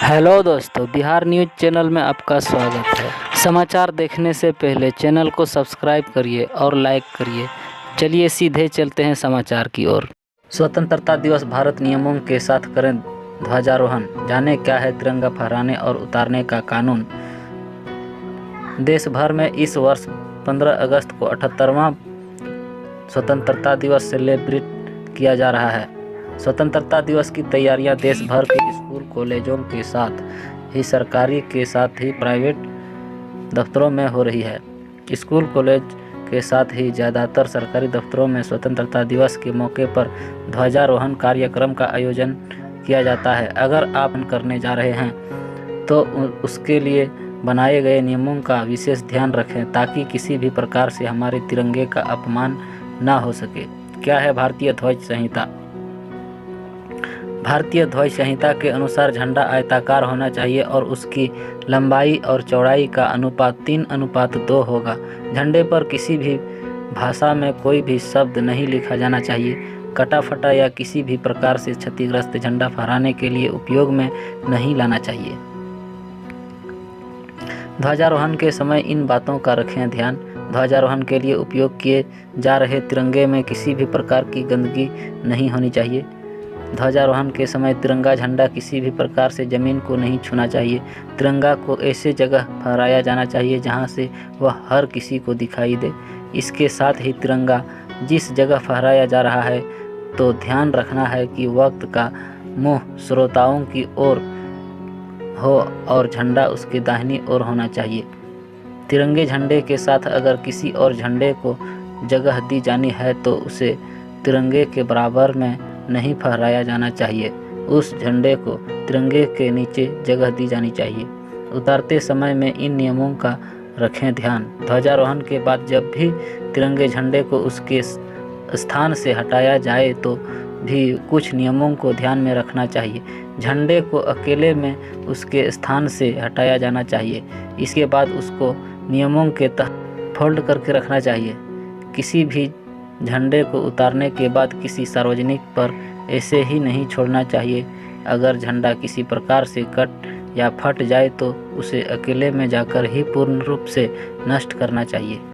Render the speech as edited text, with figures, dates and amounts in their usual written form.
Hello दोस्तों, Bihar news channel में आपका स्वागत है। समाचार देखने से पहले चैनल को सब्सक्राइब करिए और लाइक करिए। चलिए सीधे चलते हैं समाचार की ओर। स्वतंत्रता दिवस भारत नियमों के साथ करें ध्वजारोहण। जाने क्या है तिरंगा फहराने और उतारने का कानून। देश भर में इस वर्ष 15 अगस्त को 78वां स्वतंत्रता दिवस सेलिब्रेट किया जा रहा है। स्वतंत्रता दिवस की तैयारियां देश भर के स्कूल कॉलेजों के साथ ही सरकारी के साथ ही प्राइवेट दफ्तरों में हो रही है। स्कूल कॉलेज के साथ ही ज़्यादातर सरकारी दफ्तरों में स्वतंत्रता दिवस के मौके पर ध्वजारोहण कार्यक्रम का आयोजन किया जाता है। अगर आप करने जा रहे हैं तो उसके लिए बनाए गए नियमों का विशेष ध्यान रखें ताकि किसी भी प्रकार से हमारे तिरंगे का अपमान ना हो सके। क्या है भारतीय ध्वज संहिता। भारतीय ध्वज संहिता के अनुसार झंडा आयताकार होना चाहिए और उसकी लंबाई और चौड़ाई का अनुपात 3:2 होगा। झंडे पर किसी भी भाषा में कोई भी शब्द नहीं लिखा जाना चाहिए। कटा फटा या किसी भी प्रकार से क्षतिग्रस्त झंडा फहराने के लिए उपयोग में नहीं लाना चाहिए। ध्वजारोहण के समय इन बातों का रखें ध्यान। ध्वजारोहण के लिए उपयोग किए जा रहे तिरंगे में किसी भी प्रकार की गंदगी नहीं होनी चाहिए। ध्वजारोहण के समय तिरंगा झंडा किसी भी प्रकार से ज़मीन को नहीं छूना चाहिए। तिरंगा को ऐसे जगह फहराया जाना चाहिए जहां से वह हर किसी को दिखाई दे। इसके साथ ही तिरंगा जिस जगह फहराया जा रहा है तो ध्यान रखना है कि वक्त का मुँह श्रोताओं की ओर हो और झंडा उसके दाहिनी ओर होना चाहिए। तिरंगे झंडे के साथ अगर किसी और झंडे को जगह दी जानी है तो उसे तिरंगे के बराबर में नहीं फहराया जाना चाहिए। उस झंडे को तिरंगे के नीचे जगह दी जानी चाहिए। उतारते समय में इन नियमों का रखें ध्यान। ध्वजारोहण के बाद जब भी तिरंगे झंडे को उसके स्थान से हटाया जाए तो भी कुछ नियमों को ध्यान में रखना चाहिए। झंडे को अकेले में उसके स्थान से हटाया जाना चाहिए। इसके बाद उसको नियमों के तहत फोल्ड करके रखना चाहिए। किसी भी झंडे को उतारने के बाद किसी सार्वजनिक पर ऐसे ही नहीं छोड़ना चाहिए। अगर झंडा किसी प्रकार से कट या फट जाए तो उसे अकेले में जाकर ही पूर्ण रूप से नष्ट करना चाहिए।